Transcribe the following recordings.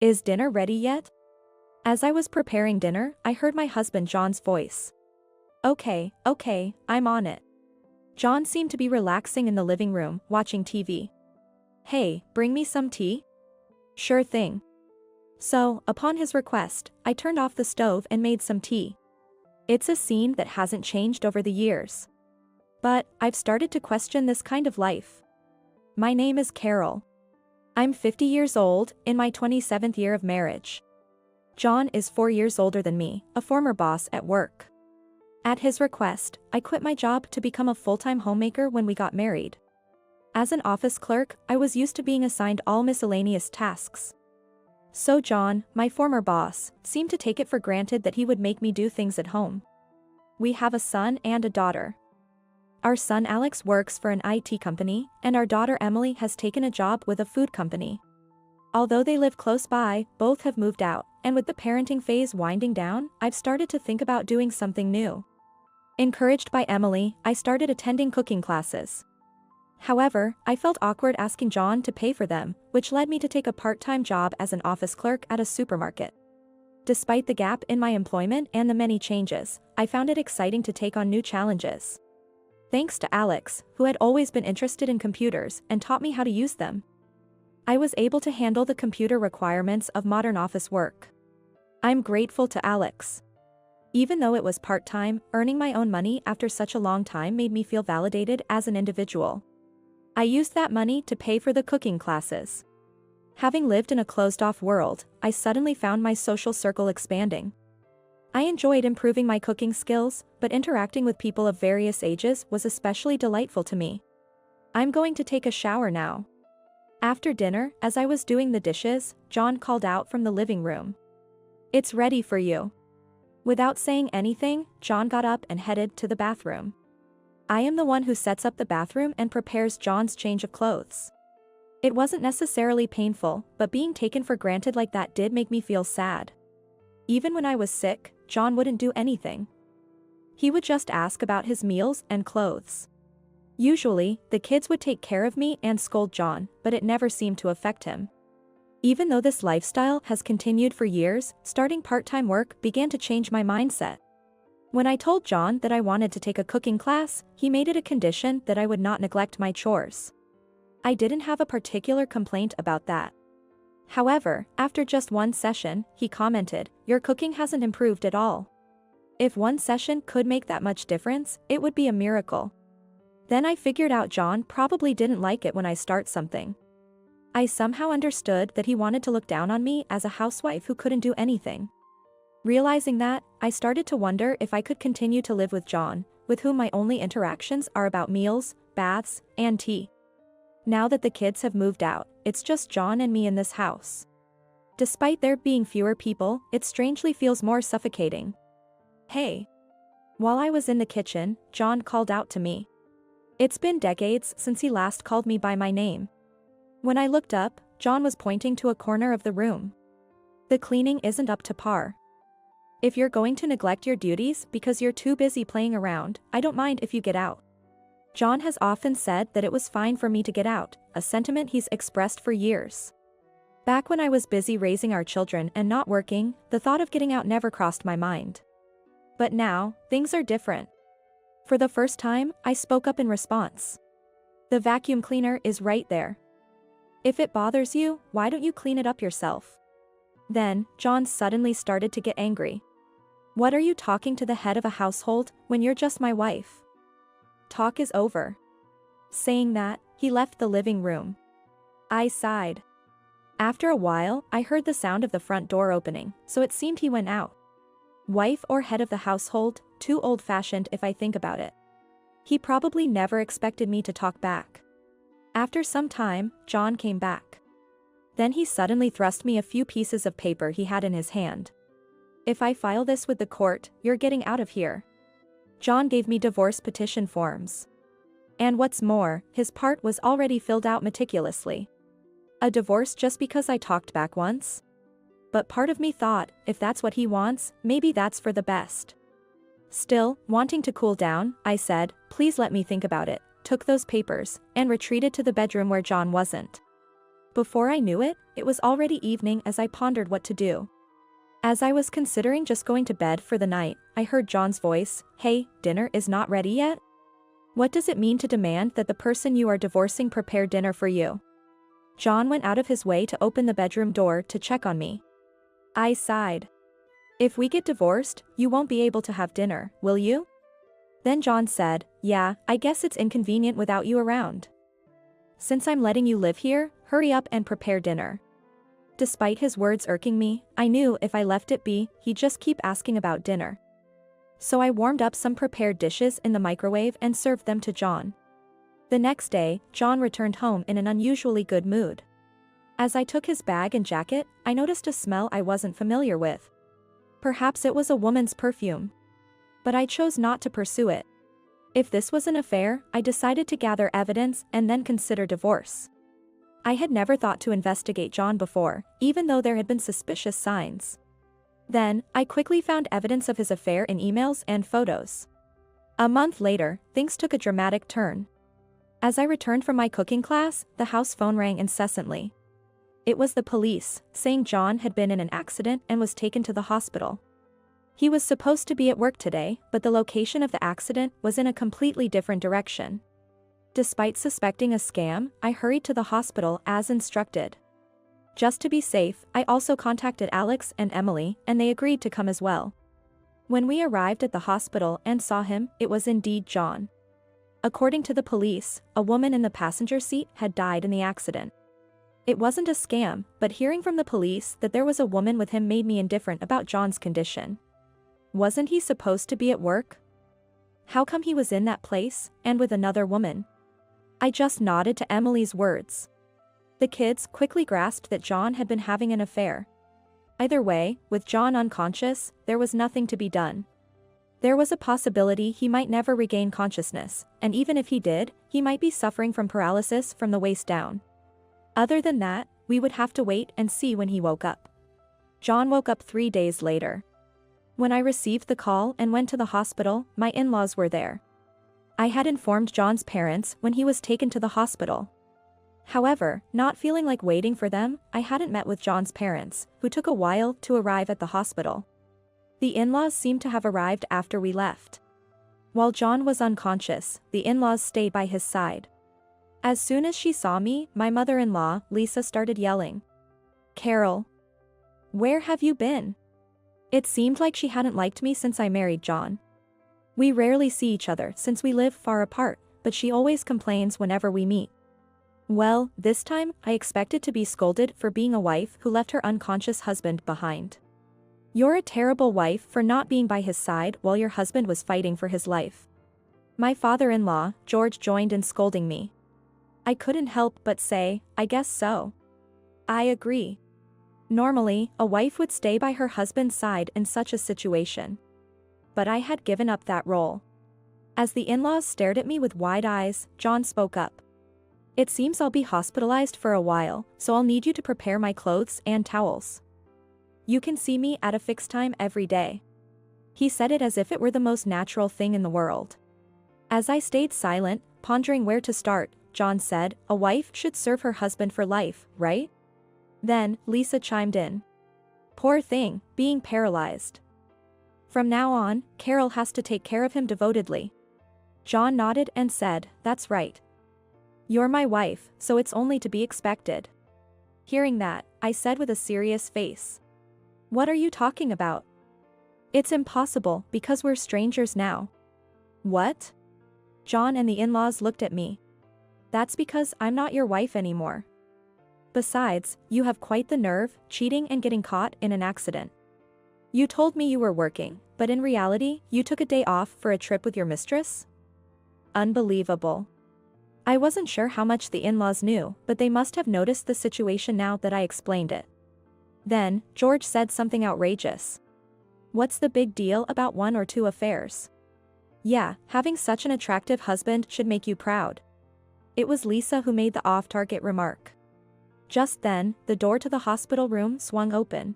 Is dinner ready yet? As I was preparing dinner, I heard my husband John's voice. Okay, I'm on it. John seemed to be relaxing in the living room, watching TV. Hey, bring me some tea? Sure thing. So, upon his request, I turned off the stove and made some tea. It's a scene that hasn't changed over the years. But, I've started to question this kind of life. My name is Carol. I'm 50 years old, in my 27th year of marriage. John is 4 years older than me, a former boss at work. At his request, I quit my job to become a full-time homemaker when we got married. As an office clerk, I was used to being assigned all miscellaneous tasks. So John, my former boss, seemed to take it for granted that he would make me do things at home. We have a son and a daughter. Our son Alex works for an IT company, and our daughter Emily has taken a job with a food company. Although they live close by, both have moved out, and with the parenting phase winding down, I've started to think about doing something new. Encouraged by Emily, I started attending cooking classes. However, I felt awkward asking John to pay for them, which led me to take a part-time job as an office clerk at a supermarket. Despite the gap in my employment and the many changes, I found it exciting to take on new challenges. Thanks to Alex, who had always been interested in computers and taught me how to use them, I was able to handle the computer requirements of modern office work. I'm grateful to Alex. Even though it was part-time, earning my own money after such a long time made me feel validated as an individual. I used that money to pay for the cooking classes. Having lived in a closed-off world, I suddenly found my social circle expanding. I enjoyed improving my cooking skills, but interacting with people of various ages was especially delightful to me. I'm going to take a shower now. After dinner, as I was doing the dishes, John called out from the living room. It's ready for you. Without saying anything, John got up and headed to the bathroom. I am the one who sets up the bathroom and prepares John's change of clothes. It wasn't necessarily painful, but being taken for granted like that did make me feel sad. Even when I was sick, John wouldn't do anything. He would just ask about his meals and clothes. Usually, the kids would take care of me and scold John, but it never seemed to affect him. Even though this lifestyle has continued for years, starting part-time work began to change my mindset. When I told John that I wanted to take a cooking class, he made it a condition that I would not neglect my chores. I didn't have a particular complaint about that. However, after just one session, he commented, "Your cooking hasn't improved at all." If one session could make that much difference, it would be a miracle. Then I figured out John probably didn't like it when I start something. I somehow understood that he wanted to look down on me as a housewife who couldn't do anything. Realizing that, I started to wonder if I could continue to live with John, with whom my only interactions are about meals, baths, and tea. Now that the kids have moved out, it's just John and me in this house. Despite there being fewer people, it strangely feels more suffocating. Hey. While I was in the kitchen, John called out to me. It's been decades since he last called me by my name. When I looked up, John was pointing to a corner of the room. The cleaning isn't up to par. If you're going to neglect your duties because you're too busy playing around, I don't mind if you get out. John has often said that it was fine for me to get out, a sentiment he's expressed for years. Back when I was busy raising our children and not working, the thought of getting out never crossed my mind. But now, things are different. For the first time, I spoke up in response. The vacuum cleaner is right there. If it bothers you, why don't you clean it up yourself? Then, John suddenly started to get angry. What are you talking to the head of a household when you're just my wife? Talk is over. Saying that, he left the living room. I sighed. After a while, I heard the sound of the front door opening, so it seemed he went out. Wife or head of the household, too old-fashioned if I think about it. He probably never expected me to talk back. After some time, John came back. Then he suddenly thrust me a few pieces of paper he had in his hand. If I file this with the court, you're getting out of here. John gave me divorce petition forms. And what's more, his part was already filled out meticulously. A divorce just because I talked back once? But part of me thought, if that's what he wants, maybe that's for the best. Still, wanting to cool down, I said, please let me think about it, took those papers, and retreated to the bedroom where John wasn't. Before I knew it, it was already evening as I pondered what to do. As I was considering just going to bed for the night, I heard John's voice, "Hey, dinner is not ready yet? What does it mean to demand that the person you are divorcing prepare dinner for you?" John went out of his way to open the bedroom door to check on me. I sighed. "If we get divorced, you won't be able to have dinner, will you?" Then John said, "Yeah, I guess it's inconvenient without you around. Since I'm letting you live here, hurry up and prepare dinner." Despite his words irking me, I knew if I left it be, he'd just keep asking about dinner. So I warmed up some prepared dishes in the microwave and served them to John. The next day, John returned home in an unusually good mood. As I took his bag and jacket, I noticed a smell I wasn't familiar with. Perhaps it was a woman's perfume. But I chose not to pursue it. If this was an affair, I decided to gather evidence and then consider divorce. I had never thought to investigate John before, even though there had been suspicious signs. Then, I quickly found evidence of his affair in emails and photos. A month later, things took a dramatic turn. As I returned from my cooking class, the house phone rang incessantly. It was the police, saying John had been in an accident and was taken to the hospital. He was supposed to be at work today, but the location of the accident was in a completely different direction. Despite suspecting a scam, I hurried to the hospital as instructed. Just to be safe, I also contacted Alex and Emily, and they agreed to come as well. When we arrived at the hospital and saw him, it was indeed John. According to the police, a woman in the passenger seat had died in the accident. It wasn't a scam, but hearing from the police that there was a woman with him made me indifferent about John's condition. Wasn't he supposed to be at work? How come he was in that place, and with another woman? I just nodded to Emily's words. The kids quickly grasped that John had been having an affair. Either way, with John unconscious, there was nothing to be done. There was a possibility he might never regain consciousness, and even if he did, he might be suffering from paralysis from the waist down. Other than that, we would have to wait and see when he woke up. John woke up 3 days later. When I received the call and went to the hospital, my in-laws were there. I had informed John's parents when he was taken to the hospital. However, not feeling like waiting for them, I hadn't met with John's parents, who took a while to arrive at the hospital. The in-laws seemed to have arrived after we left. While John was unconscious, the in-laws stayed by his side. As soon as she saw me, my mother-in-law, Lisa, started yelling, "Carol, where have you been?" It seemed like she hadn't liked me since I married John. We rarely see each other since we live far apart, but she always complains whenever we meet. Well, this time, I expected to be scolded for being a wife who left her unconscious husband behind. "You're a terrible wife for not being by his side while your husband was fighting for his life." My father-in-law, George, joined in scolding me. I couldn't help but say, "I guess so. I agree." Normally, a wife would stay by her husband's side in such a situation. But I had given up that role. As the in-laws stared at me with wide eyes, John spoke up. "It seems I'll be hospitalized for a while, so I'll need you to prepare my clothes and towels. You can see me at a fixed time every day." He said it as if it were the most natural thing in the world. As I stayed silent, pondering where to start, John said, "A wife should serve her husband for life, right?" Then, Lisa chimed in. "Poor thing, being paralyzed. From now on, Carol has to take care of him devotedly." John nodded and said, "That's right. You're my wife, so it's only to be expected." Hearing that, I said with a serious face, "What are you talking about?" "It's impossible because we're strangers now." "What?" John and the in-laws looked at me. "That's because I'm not your wife anymore. Besides, you have quite the nerve, cheating and getting caught in an accident. You told me you were working, but in reality, you took a day off for a trip with your mistress? Unbelievable." I wasn't sure how much the in-laws knew, but they must have noticed the situation now that I explained it. Then, George said something outrageous. "What's the big deal about 1 or 2 affairs? Yeah, having such an attractive husband should make you proud." It was Lisa who made the off-target remark. Just then, the door to the hospital room swung open.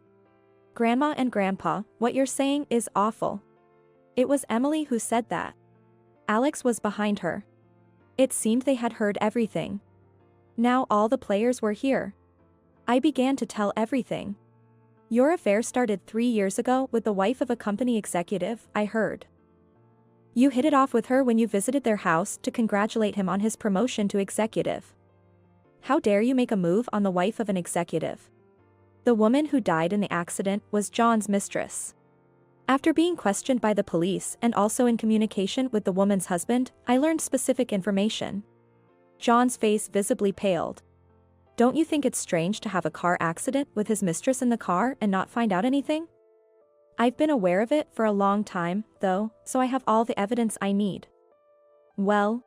"Grandma and Grandpa, what you're saying is awful." It was Emily who said that. Alex was behind her. It seemed they had heard everything. Now all the players were here. I began to tell everything. Your affair started 3 years ago with the wife of a company executive, I heard. You hit it off with her when you visited their house to congratulate him on his promotion to executive. How dare you make a move on the wife of an executive? The woman who died in the accident was John's mistress. After being questioned by the police and also in communication with the woman's husband, I learned specific information. John's face visibly paled. Don't you think it's strange to have a car accident with his mistress in the car and not find out anything? I've been aware of it for a long time, though, so I have all the evidence I need. Well,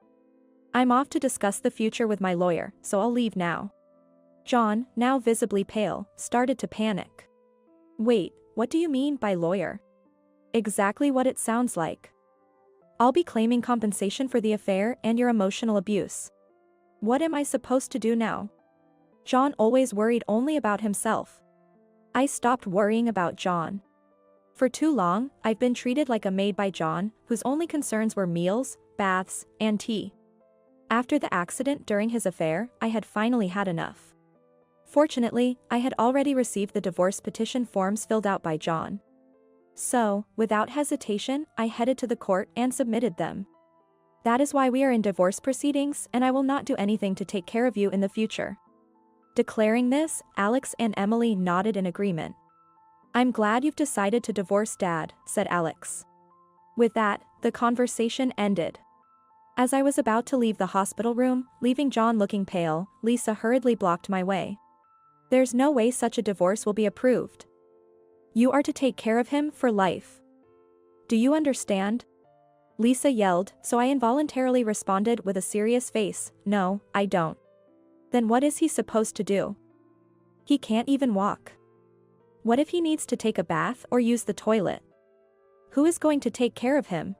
I'm off to discuss the future with my lawyer, so I'll leave now. John, now visibly pale, started to panic. Wait, what do you mean by lawyer? Exactly what it sounds like. I'll be claiming compensation for the affair and your emotional abuse. What am I supposed to do now? John always worried only about himself. I stopped worrying about John. For too long, I've been treated like a maid by John, whose only concerns were meals, baths, and tea. After the accident during his affair, I had finally had enough. Fortunately, I had already received the divorce petition forms filled out by John. So, without hesitation, I headed to the court and submitted them. That is why we are in divorce proceedings, and I will not do anything to take care of you in the future. Declaring this, Alex and Emily nodded in agreement. I'm glad you've decided to divorce Dad, said Alex. With that, the conversation ended. As I was about to leave the hospital room, leaving John looking pale, Lisa hurriedly blocked my way. There's no way such a divorce will be approved. You are to take care of him for life. Do you understand? Lisa yelled, so I involuntarily responded with a serious face, no, I don't. Then what is he supposed to do? He can't even walk. What if he needs to take a bath or use the toilet? Who is going to take care of him?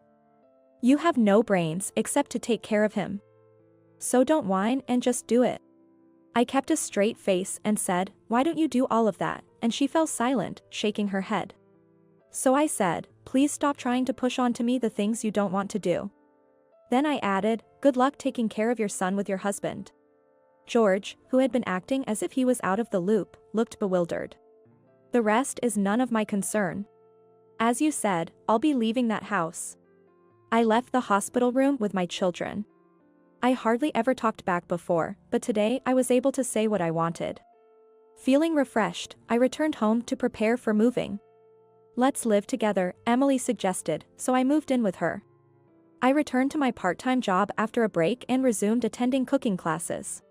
You have no brains except to take care of him. So don't whine and just do it. I kept a straight face and said, why don't you do all of that? And she fell silent, shaking her head. So I said, please stop trying to push onto me the things you don't want to do. Then I added, good luck taking care of your son with your husband. George, who had been acting as if he was out of the loop, looked bewildered. The rest is none of my concern. As you said, I'll be leaving that house. I left the hospital room with my children. I hardly ever talked back before, but today I was able to say what I wanted. Feeling refreshed, I returned home to prepare for moving. Let's live together, Emily suggested, so I moved in with her. I returned to my part-time job after a break and resumed attending cooking classes.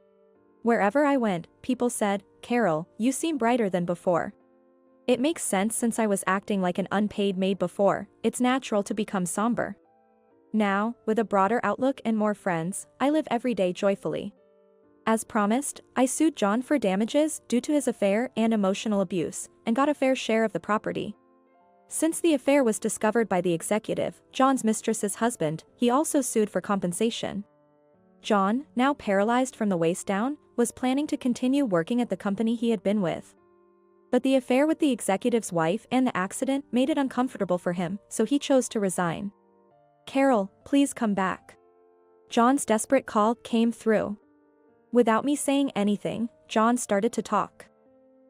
Wherever I went, people said, Carol, you seem brighter than before. It makes sense since I was acting like an unpaid maid before, it's natural to become somber. Now, with a broader outlook and more friends, I live every day joyfully. As promised, I sued John for damages due to his affair and emotional abuse, and got a fair share of the property. Since the affair was discovered by the executive, John's mistress's husband, he also sued for compensation. John, now paralyzed from the waist down, was planning to continue working at the company he had been with. But the affair with the executive's wife and the accident made it uncomfortable for him, so he chose to resign. Carol, please come back. John's desperate call came through. Without me saying anything, John started to talk.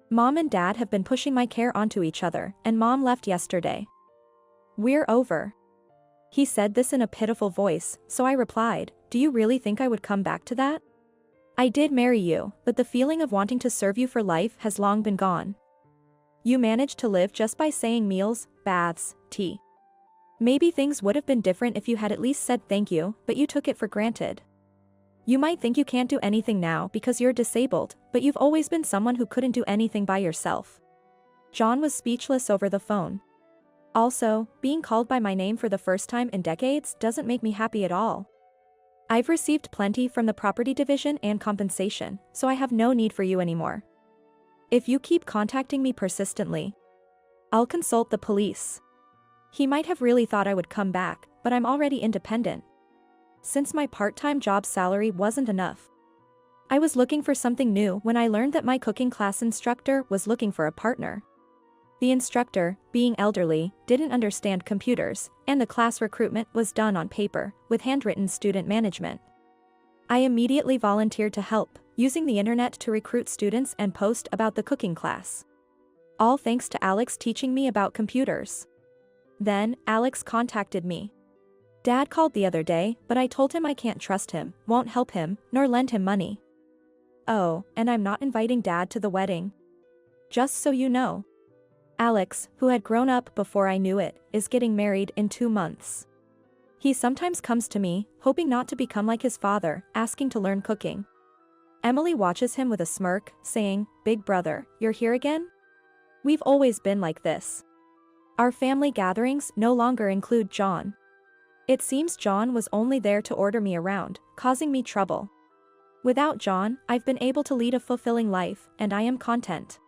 Mom and Dad have been pushing my care onto each other, and Mom left yesterday. We're over. He said this in a pitiful voice, so I replied, do you really think I would come back to that? I did marry you, but the feeling of wanting to serve you for life has long been gone. You managed to live just by saying meals, baths, tea. Maybe things would have been different if you had at least said thank you, but you took it for granted. You might think you can't do anything now because you're disabled, but you've always been someone who couldn't do anything by yourself. John was speechless over the phone. Also, being called by my name for the first time in decades doesn't make me happy at all. I've received plenty from the property division and compensation, so I have no need for you anymore. If you keep contacting me persistently, I'll consult the police. He might have really thought I would come back, but I'm already independent. Since my part-time job salary wasn't enough, I was looking for something new when I learned that my cooking class instructor was looking for a partner. The instructor, being elderly, didn't understand computers, and the class recruitment was done on paper, with handwritten student management. I immediately volunteered to help, using the internet to recruit students and post about the cooking class. All thanks to Alex teaching me about computers. Then, Alex contacted me. Dad called the other day, but I told him I can't trust him, won't help him, nor lend him money. Oh, and I'm not inviting Dad to the wedding. Just so you know. Alex, who had grown up before I knew it, is getting married in 2 months. He sometimes comes to me, hoping not to become like his father, asking to learn cooking. Emily watches him with a smirk, saying, "Big brother, you're here again? We've always been like this." Our family gatherings no longer include John. It seems John was only there to order me around, causing me trouble. Without John, I've been able to lead a fulfilling life, and I am content.